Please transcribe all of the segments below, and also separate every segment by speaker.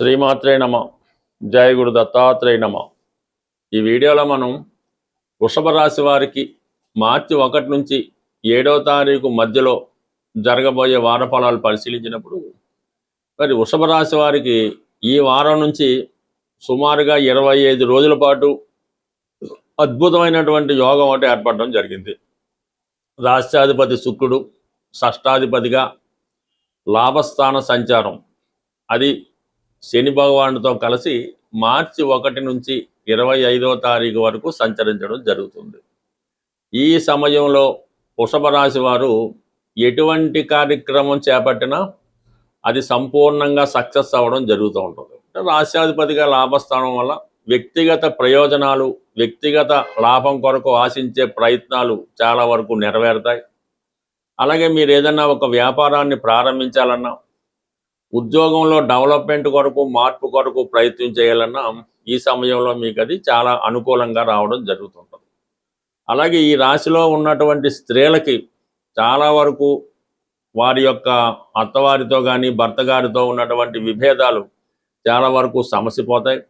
Speaker 1: శ్రీమాత్రే నమ. జయ గురు దత్తాత్రేయ నమ. ఈ వీడియోలో మనం వృషభ రాశి వారికి మార్చి 1 నుంచి 7వ తారీఖు మధ్యలో జరగబోయే వార ఫలాలు పరిశీలించినప్పుడు మరి వృషభ రాశి వారికి ఈ వారం నుంచి సుమారుగా 25 రోజుల పాటు అద్భుతమైనటువంటి యోగం ఒకటి ఏర్పడడం జరిగింది. రాష్ట్రాధిపతి శుక్రుడు షష్టాధిపతిగా లాభస్థాన సంచారం అది శని భగవానుడితో కలిసి మార్చి 1 నుంచి 25వ తారీఖు వరకు సంచరించడం జరుగుతుంది. ఈ సమయంలో వృషభ రాశి వారు ఎటువంటి కార్యక్రమం చేపట్టినా అది సంపూర్ణంగా సక్సెస్ అవ్వడం జరుగుతూ ఉంటుంది. రాష్ట్రాధిపతిగా లాభస్థానం వల్ల వ్యక్తిగత ప్రయోజనాలు, వ్యక్తిగత లాభం కొరకు ఆశించే ప్రయత్నాలు చాలా వరకు నెరవేరుతాయి. అలాగే మీరు ఏదైనా ఒక వ్యాపారాన్ని ప్రారంభించాలన్నా, ఉద్యోగంలో డెవలప్మెంట్ కొరకు, మార్పు కొరకు ప్రయత్నం చేయాలన్నా ఈ సమయంలో మీకు అది చాలా అనుకూలంగా రావడం జరుగుతుంటుంది. అలాగే ఈ రాశిలో ఉన్నటువంటి స్త్రీలకి చాలా వరకు వారి యొక్క అత్తవారితో కానీ భర్త గారితో ఉన్నటువంటి విభేదాలు చాలా వరకు సమసిపోతాయి.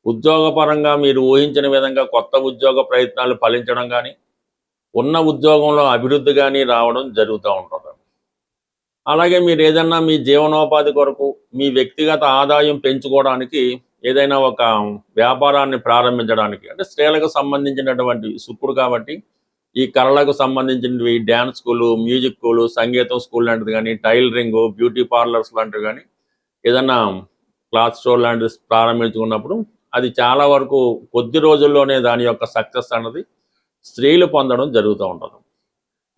Speaker 1: ఉద్యోగపరంగా మీరు ఊహించిన విధంగా కొత్త ఉద్యోగ ప్రయత్నాలు ఫలించడం కానీ, ఉన్న ఉద్యోగంలో అభివృద్ధి కానీ రావడం జరుగుతూ ఉంటుంది. అలాగే మీరు ఏదన్నా మీ జీవనోపాధి కొరకు, మీ వ్యక్తిగత ఆదాయం పెంచుకోవడానికి ఏదైనా ఒక వ్యాపారాన్ని ప్రారంభించడానికి, అంటే స్త్రీలకు సంబంధించినటువంటి శుక్రుడు కాబట్టి ఈ కళలకు సంబంధించినవి డ్యాన్స్ స్కూలు, మ్యూజిక్ స్కూలు, సంగీతం స్కూల్ లాంటిది కానీ, టైలరింగ్, బ్యూటీ పార్లర్స్ లాంటివి కానీ, ఏదన్నా క్లాత్ స్టోర్ లాంటిది ప్రారంభించుకున్నప్పుడు అది చాలా వరకు కొద్ది రోజుల్లోనే దాని యొక్క సక్సెస్ అన్నది స్త్రీలు పొందడం జరుగుతూ ఉంటుంది.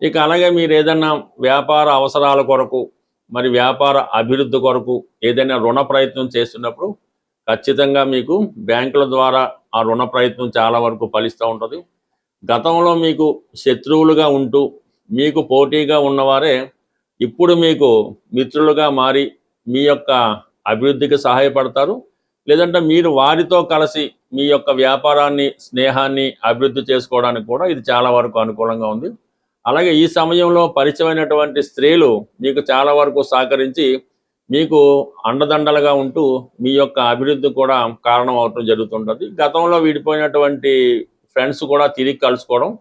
Speaker 1: ఇక అలాగే మీరు ఏదైనా వ్యాపార అవసరాల కొరకు, మరి వ్యాపార అభివృద్ధి కొరకు ఏదైనా రుణ ప్రయత్నం చేస్తున్నప్పుడు ఖచ్చితంగా మీకు బ్యాంకుల ద్వారా ఆ రుణ ప్రయత్నం చాలా వరకు ఫలిస్తూ ఉంటుంది. గతంలో మీకు శత్రువులుగా ఉంటూ మీకు పోటీగా ఉన్నవారే ఇప్పుడు మీకు మిత్రులుగా మారి మీ యొక్క అభివృద్ధికి సహాయపడతారు. లేదంటే మీరు వారితో కలిసి మీ యొక్క వ్యాపారాన్ని, స్నేహాన్ని అభివృద్ధి చేసుకోవడానికి కూడా ఇది చాలా వరకు అనుకూలంగా ఉంది. అలాగే ఈ సమయంలో పరిచయమైనటువంటి స్త్రీలు మీకు చాలా వరకు సహకరించి మీకు అండదండలుగా ఉంటూ మీ యొక్క అభివృద్ధి కూడా కారణం అవటం జరుగుతుంటుంది. గతంలో విడిపోయినటువంటి ఫ్రెండ్స్ కూడా తిరిగి కలుసుకోవడం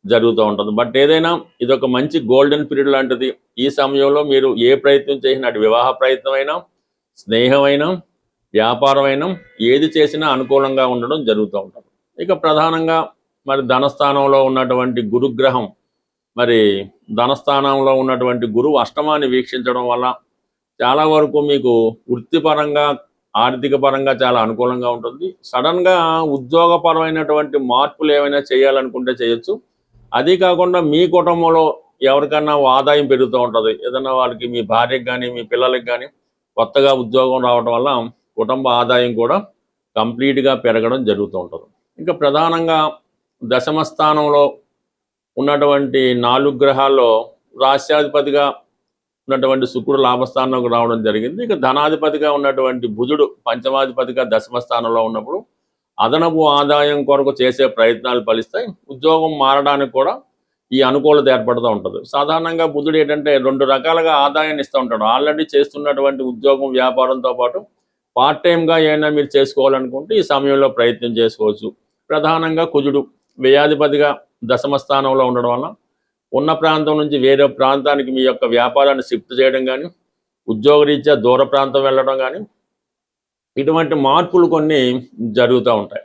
Speaker 1: జరుగుతూ ఉంటుంది. బట్ ఏదైనా ఇదొక మంచి గోల్డెన్ పీరియడ్ లాంటిది. ఈ సమయంలో మీరు ఏ ప్రయత్నం చేసినా, అటు వివాహ ప్రయత్నమైనా, స్నేహమైనా, వ్యాపారమైనా ఏది చేసినా అనుకూలంగా ఉండడం జరుగుతూ ఉంటుంది. ఇక ప్రధానంగా మరి ధనస్థానంలో ఉన్నటువంటి గురుగ్రహం, మరి ధనస్థానంలో ఉన్నటువంటి గురువు అష్టమాన్ని వీక్షించడం వల్ల చాలా వరకు మీకు వృత్తిపరంగా, ఆర్థిక పరంగా చాలా అనుకూలంగా ఉంటుంది. సడన్గా ఉద్యోగపరమైనటువంటి మార్పులు ఏమైనా చేయాలనుకుంటే చేయొచ్చు. అది కాకుండా మీ కుటుంబంలో ఎవరికన్నా ఆదాయం పెరుగుతూ ఉంటుంది. ఏదన్నా వాళ్ళకి, మీ భార్యకి కానీ మీ పిల్లలకి కానీ కొత్తగా ఉద్యోగం రావడం వల్ల కుటుంబ ఆదాయం కూడా కంప్లీట్గా పెరగడం జరుగుతూ ఉంటుంది. ఇంకా ప్రధానంగా దశమ స్థానంలో ఉన్నటువంటి 4 గ్రహాల్లో రాష్ట్రాధిపతిగా ఉన్నటువంటి శుక్రుడు లాభస్థానంలోకి రావడం జరిగింది. ఇక ధనాధిపతిగా ఉన్నటువంటి బుధుడు పంచమాధిపతిగా దశమ స్థానంలో ఉన్నప్పుడు అదనపు ఆదాయం కొరకు చేసే ప్రయత్నాలు ఫలిస్తాయి. ఉద్యోగం మారడానికి కూడా ఈ అనుకూలత ఏర్పడుతూ ఉంటుంది. సాధారణంగా బుధుడు ఏంటంటే 2 రకాలుగా ఆదాయాన్ని ఇస్తూ ఉంటాడు. ఆల్రెడీ చేస్తున్నటువంటి ఉద్యోగం, వ్యాపారంతో పాటు పార్ట్ టైంగా ఏమైనా మీరు చేసుకోవాలనుకుంటే ఈ సమయంలో ప్రయత్నం చేసుకోవచ్చు. ప్రధానంగా కుజుడు వ్యయాధిపతిగా దశమ స్థానంలో ఉండడం వల్ల ఉన్న ప్రాంతం నుంచి వేరే ప్రాంతానికి మీ యొక్క వ్యాపారాన్ని షిఫ్ట్ చేయడం కానీ, ఉద్యోగరీత్యా దూర ప్రాంతం వెళ్ళడం కానీ, ఇటువంటి మార్పులు కొన్ని జరుగుతూ ఉంటాయి.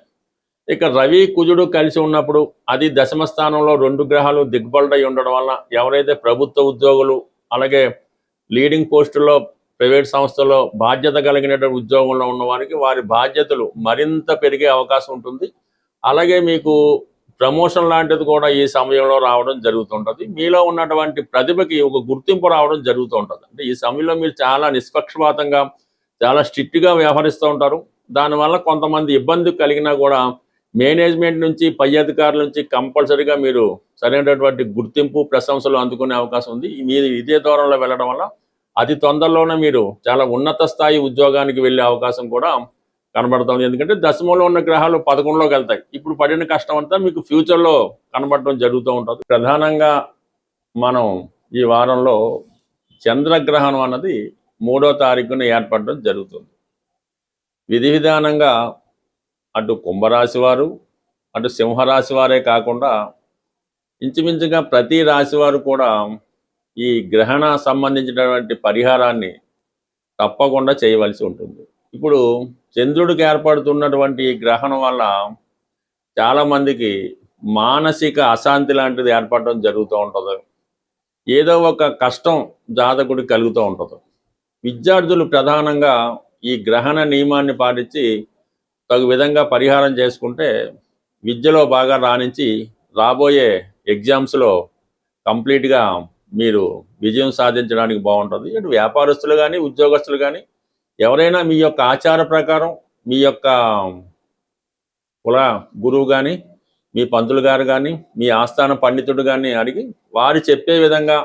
Speaker 1: ఇక రవి కుజుడు కలిసి ఉన్నప్పుడు అది దశమ స్థానంలో 2 గ్రహాలు దిగ్బలై ఉండడం వల్ల ఎవరైతే ప్రభుత్వ ఉద్యోగులు, అలాగే లీడింగ్ పోస్టుల్లో ప్రైవేట్ సంస్థల్లో బాధ్యత కలిగినటువంటి ఉద్యోగంలో ఉన్న వారికి వారి బాధ్యతలు మరింత పెరిగే అవకాశం ఉంటుంది. అలాగే మీకు ప్రమోషన్ లాంటిది కూడా ఈ సమయంలో రావడం జరుగుతుంటుంది. మీలో ఉన్నటువంటి ప్రతిభకి ఒక గుర్తింపు రావడం జరుగుతూ ఉంటుంది. అంటే ఈ సమయంలో మీరు చాలా నిష్పక్షపాతంగా, చాలా స్ట్రిక్ట్గా వ్యవహరిస్తూ ఉంటారు. దానివల్ల కొంతమంది ఇబ్బంది కలిగినా కూడా మేనేజ్మెంట్ నుంచి, పై అధికారుల నుంచి కంపల్సరీగా మీరు సరైనటువంటి గుర్తింపు, ప్రశంసలు అందుకునే అవకాశం ఉంది. మీరు ఇదే దూరంలో వెళ్ళడం వల్ల అతి తొందరలోనే మీరు చాలా ఉన్నత స్థాయి ఉద్యోగానికి వెళ్ళే అవకాశం కూడా కనబడుతుంది. ఎందుకంటే దశమంలో ఉన్న గ్రహాలు 11లోకి వెళ్తాయి. ఇప్పుడు పడిన కష్టం అంతా మీకు ఫ్యూచర్లో కనబడటం జరుగుతూ ఉంటుంది. ప్రధానంగా మనం ఈ వారంలో చంద్రగ్రహణం అన్నది 3వ తారీఖున ఏర్పడడం జరుగుతుంది. విధి విధానంగా అటు కుంభరాశి వారు, అటు సింహరాశి వారే కాకుండా ఇంచుమించుగా ప్రతి రాశి వారు కూడా ఈ గ్రహణ సంబంధించినటువంటి పరిహారాన్ని తప్పకుండా చేయవలసి ఉంటుంది. ఇప్పుడు చంద్రుడికి ఏర్పడుతున్నటువంటి ఈ గ్రహణం వల్ల చాలామందికి మానసిక అశాంతి లాంటిది ఏర్పడడం జరుగుతూ ఉంటుంది. ఏదో ఒక కష్టం జాతకుడికి కలుగుతూ ఉంటుంది. విద్యార్థులు ప్రధానంగా ఈ గ్రహణ నియమాన్ని పాటించి తగు విధంగా పరిహారం చేసుకుంటే విద్యలో బాగా రాణించి రాబోయే ఎగ్జామ్స్లో కంప్లీట్గా మీరు విజయం సాధించడానికి బాగుంటుంది. ఇటు వ్యాపారస్తులు కానీ ఉద్యోగస్తులు కానీ ఎవరైనా మీ యొక్క ఆచార ప్రకారం మీ యొక్క కుల గురువు కానీ మీ పంతులు గారు కానీ మీ ఆస్థాన పండితుడు కానీ అడిగి వారు చెప్పే విధంగా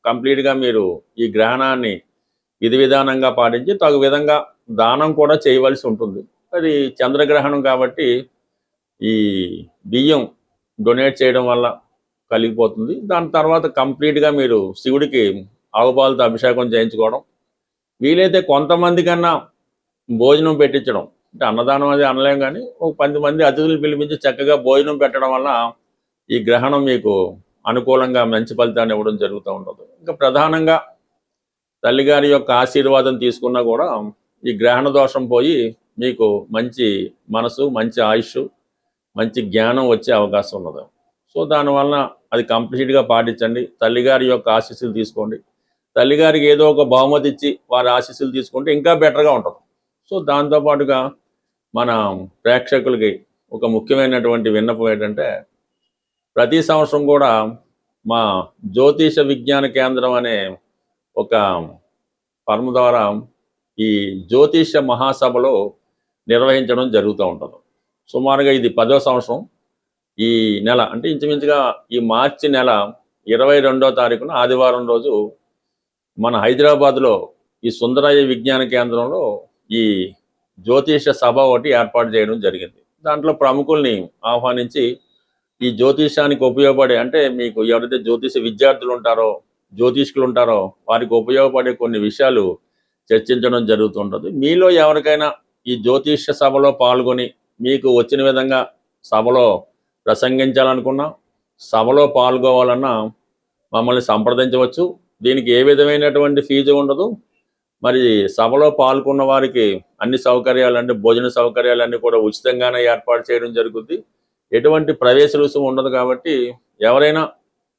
Speaker 1: కంప్లీట్గా మీరు ఈ గ్రహణాన్ని విధి విధానంగా పాటించి తగు విధంగా దానం కూడా చేయవలసి ఉంటుంది. అది చంద్రగ్రహణం కాబట్టి ఈ బియ్యం డొనేట్ చేయడం వల్ల కలిగిపోతుంది. దాని తర్వాత కంప్లీట్గా మీరు శివుడికి ఆవుపాలతో అభిషేకం చేయించుకోవడం, వీలైతే కొంతమంది కన్నా భోజనం పెట్టించడం, అంటే అన్నదానం అది అనలేం కానీ ఒక 10 మంది అతిథులు పిలిపించి చక్కగా భోజనం పెట్టడం వల్ల ఈ గ్రహణం మీకు అనుకూలంగా మంచి ఫలితాన్ని ఇవ్వడం జరుగుతూ ఉంటుంది. ఇంకా ప్రధానంగా తల్లిగారి యొక్క ఆశీర్వాదం తీసుకున్నా కూడా ఈ గ్రహణ దోషం పోయి మీకు మంచి మనసు, మంచి ఆయుష్, మంచి జ్ఞానం వచ్చే అవకాశం ఉన్నది. సో దానివల్ల అది కంప్లీట్గా పాటించండి. తల్లిగారి యొక్క ఆశీస్సులు తీసుకోండి. తల్లిగారికి ఏదో ఒక బహుమతి ఇచ్చి వారి ఆశీస్సులు తీసుకుంటే ఇంకా బెటర్గా ఉంటుంది. సో దాంతోపాటుగా మన ప్రేక్షకులకి ఒక ముఖ్యమైనటువంటి విన్నపం ఏంటంటే, ప్రతి సంవత్సరం కూడా మా జ్యోతిష విజ్ఞాన కేంద్రం అనే ఒక ఫర్మ్ ద్వారా ఈ జ్యోతిష మహాసభలో నిర్వహించడం జరుగుతూ ఉంటుంది. సుమారుగా ఇది 10వ సంవత్సరం. ఈ నెల అంటే ఇంచుమించుగా ఈ మార్చి నెల 22వ తారీఖున ఆదివారం రోజు మన హైదరాబాద్లో ఈ సుందరయ్య విజ్ఞాన కేంద్రంలో ఈ జ్యోతిష సభ ఒకటి ఏర్పాటు చేయడం జరిగింది. దాంట్లో ప్రముఖుల్ని ఆహ్వానించి ఈ జ్యోతిషానికి ఉపయోగపడే, అంటే మీకు ఎవరైతే జ్యోతిష విద్యార్థులు ఉంటారో, జ్యోతిష్కులు ఉంటారో వారికి ఉపయోగపడే కొన్ని విషయాలు చర్చించడం జరుగుతుంటుంది. మీలో ఎవరికైనా ఈ జ్యోతిష సభలో పాల్గొని మీకు వచ్చిన విధంగా సభలో ప్రసంగించాలనుకున్నా, సభలో పాల్గొవాలన్నా మమ్మల్ని సంప్రదించవచ్చు. దీనికి ఏ విధమైనటువంటి ఫీజు ఉండదు. మరి సభలో పాల్గొన్న వారికి అన్ని సౌకర్యాలు, అంటే భోజన సౌకర్యాలన్నీ కూడా ఉచితంగానే ఏర్పాటు చేయడం జరుగుతుంది. ఎటువంటి ప్రవేశ రుసుము ఉండదు. కాబట్టి ఎవరైనా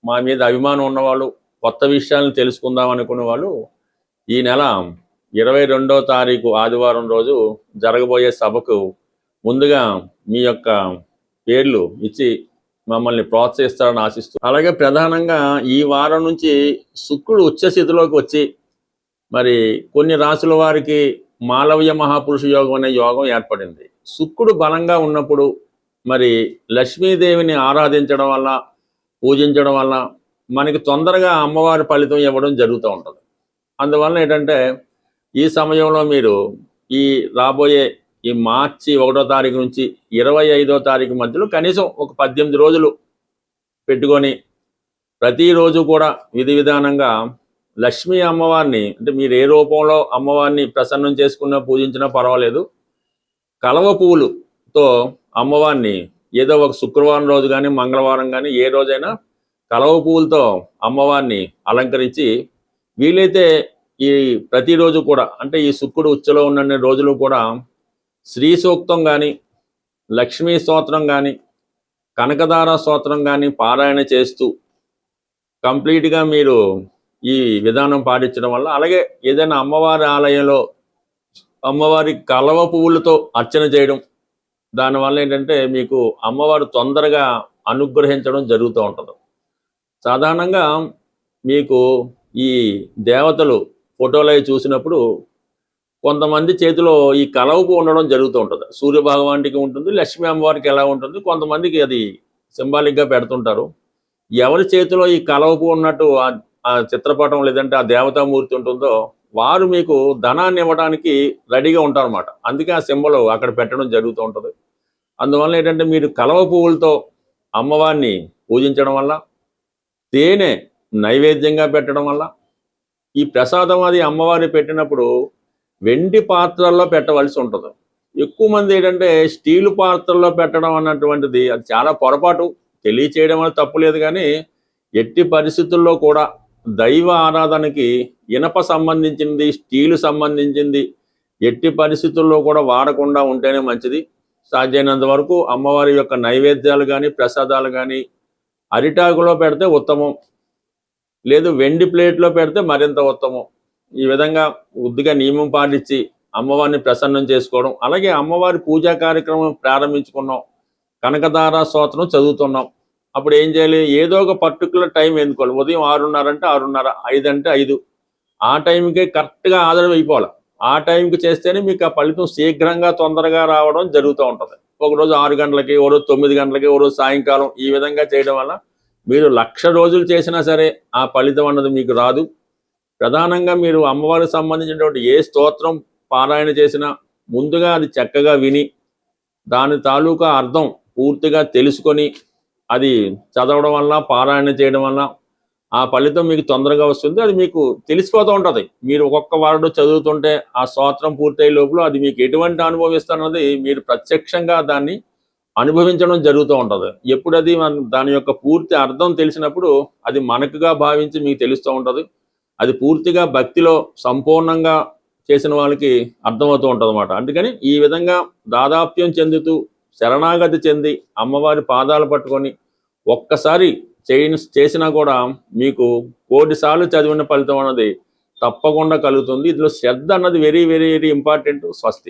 Speaker 1: మా మీద అభిమానం ఉన్నవాళ్ళు, కొత్త విషయాలను తెలుసుకుందాం అనుకునే వాళ్ళు ఈ నెల 22వ తారీఖు ఆదివారం రోజు జరగబోయే సభకు ముందుగా మీ యొక్క పేర్లు ఇచ్చి మమ్మల్ని ప్రోత్సహిస్తారని ఆశిస్తూ, అలాగే ప్రధానంగా ఈ వారం నుంచి శుక్రుడు ఉచ్చస్థితిలోకి వచ్చి మరి కొన్ని రాశుల వారికి మాలవ్య మహాపురుష యోగం అనే యోగం ఏర్పడింది. శుక్రుడు బలంగా ఉన్నప్పుడు మరి లక్ష్మీదేవిని ఆరాధించడం వల్ల, పూజించడం వల్ల మనకి తొందరగా అమ్మవారి ఫలితం ఇవ్వడం జరుగుతూ ఉంటుంది. అందువల్ల ఏంటంటే ఈ సమయంలో మీరు ఈ రాబోయే ఈ మార్చి 1వ తారీఖు నుంచి 25వ తారీఖు మధ్యలో కనీసం ఒక 18 రోజులు పెట్టుకొని ప్రతిరోజు కూడా విధి విధానంగా లక్ష్మీ అమ్మవారిని, అంటే మీరు ఏ రూపంలో అమ్మవారిని ప్రసన్నం చేసుకున్నా పూజించినా పర్వాలేదు, కలవ పువ్వులతో అమ్మవారిని ఏదో ఒక శుక్రవారం రోజు కానీ మంగళవారం కానీ ఏ రోజైనా కలవ పువ్వులతో అమ్మవారిని అలంకరించి వీలైతే ఈ ప్రతిరోజు కూడా, అంటే ఈ శుక్రుడు ఉచ్చలో ఉన్న రోజులు కూడా శ్రీ సూక్తం కానీ, లక్ష్మీ స్తోత్రం కానీ, కనకదార స్తోత్రం కానీ పారాయణ చేస్తూ కంప్లీట్గా మీరు ఈ విధానం పాటించడం వల్ల, అలాగే ఏదైనా అమ్మవారి ఆలయంలో అమ్మవారి కలవ పువ్వులతో అర్చన చేయడం, దానివల్ల ఏంటంటే మీకు అమ్మవారు తొందరగా అనుగ్రహించడం జరుగుతూ ఉంటుంది. సాధారణంగా మీకు ఈ దేవతలు ఫోటోలు అవి చూసినప్పుడు కొంతమంది చేతిలో ఈ కలవ పువ్వు ఉండడం జరుగుతూ ఉంటుంది. సూర్య భగవానికి ఉంటుంది, లక్ష్మీ అమ్మవారికి ఎలా ఉంటుంది, కొంతమందికి అది సింబాలిక్గా పెడుతుంటారు. ఎవరి చేతిలో ఈ కలవ పువ్వు ఉన్నట్టు ఆ చిత్రపటం లేదంటే ఆ దేవతామూర్తి ఉంటుందో వారు మీకు ధనాన్ని ఇవ్వడానికి రెడీగా ఉంటారన్నమాట. అందుకే ఆ సింబల్ అక్కడ పెట్టడం జరుగుతూ ఉంటుంది. అందువల్ల ఏంటంటే మీరు కలవ పువ్వులతో అమ్మవారిని పూజించడం వల్ల, తేనె నైవేద్యంగా పెట్టడం వల్ల, ఈ ప్రసాదం అది అమ్మవారి పెట్టినప్పుడు వెండి పాత్రల్లో పెట్టవలసి ఉంటుంది. ఎక్కువ మంది ఏంటంటే స్టీలు పాత్రల్లో పెట్టడం అన్నటువంటిది అది చాలా పొరపాటు. తెలియచేయడం వల్ల తప్పు లేదు, కానీ ఎట్టి పరిస్థితుల్లో కూడా దైవ ఆరాధనకి ఇనప సంబంధించింది, స్టీలు సంబంధించింది ఎట్టి పరిస్థితుల్లో కూడా వాడకుండా ఉంటేనే మంచిది. సాధ్యమైనంత వరకు అమ్మవారి యొక్క నైవేద్యాలు కానీ, ప్రసాదాలు కానీ అరిటాకులో పెడితే ఉత్తమం, లేదు వెండి ప్లేట్లో పెడితే మరింత ఉత్తమం. ఈ విధంగా బుద్ధిగా నియమం పాటించి అమ్మవారిని ప్రసన్నం చేసుకోవడం. అలాగే అమ్మవారి పూజా కార్యక్రమం ప్రారంభించుకున్నాం, కనకదార స్తోత్రం చదువుతున్నాం. అప్పుడు ఏం చేయాలి? ఏదో ఒక పర్టికులర్ టైం ఎన్నుకోవాలి. ఉదయం 6:30 అంటే 6:30, 5 అంటే 5, ఆ టైంకే కరెక్ట్గా ఆదరణ అయిపోవాలి. ఆ టైంకి చేస్తేనే మీకు ఆ ఫలితం శీఘ్రంగా తొందరగా రావడం జరుగుతూ ఉంటుంది. ఒకరోజు 6 గంటలకి, ఓ రోజు 9 గంటలకి, ఓ రోజు సాయంకాలం, ఈ విధంగా చేయడం వల్ల మీరు 1,00,000 రోజులు చేసినా సరే ఆ ఫలితం అన్నది మీకు రాదు. ప్రధానంగా మీరు అమ్మవారికి సంబంధించినటువంటి ఏ స్తోత్రం పారాయణ చేసినా ముందుగా అది చక్కగా విని దాని తాలూకా అర్థం పూర్తిగా తెలుసుకొని అది చదవడం వల్ల, పారాయణ చేయడం వల్ల ఆ ఫలితం మీకు తొందరగా వస్తుంది. అది మీకు తెలిసిపోతూ ఉంటుంది. మీరు ఒక్కొక్క వాడు చదువుతుంటే ఆ స్తోత్రం పూర్తయ్యే లోపల అది మీకు ఎటువంటి అనుభవం ఇస్తున్నది మీరు ప్రత్యక్షంగా దాన్ని అనుభవించడం జరుగుతూ ఉంటుంది. ఎప్పుడది దాని యొక్క పూర్తి అర్థం తెలిసినప్పుడు అది మనకుగా భావించి మీకు తెలుస్తూ ఉంటుంది. అది పూర్తిగా భక్తిలో సంపూర్ణంగా చేసిన వాళ్ళకి అర్థమవుతూ ఉంటుంది అన్నమాట. అందుకని ఈ విధంగా దాదాప్యం చెందుతూ శరణాగతి చెంది అమ్మవారి పాదాలు పట్టుకొని ఒక్కసారి చేసినా కూడా మీకు 1,000 సార్లు చదివిన ఫలితం అన్నది తప్పకుండా కలుగుతుంది. ఇందులో శ్రద్ధ అన్నది వెరీ వెరీ వెరీ ఇంపార్టెంట్. స్వస్తి.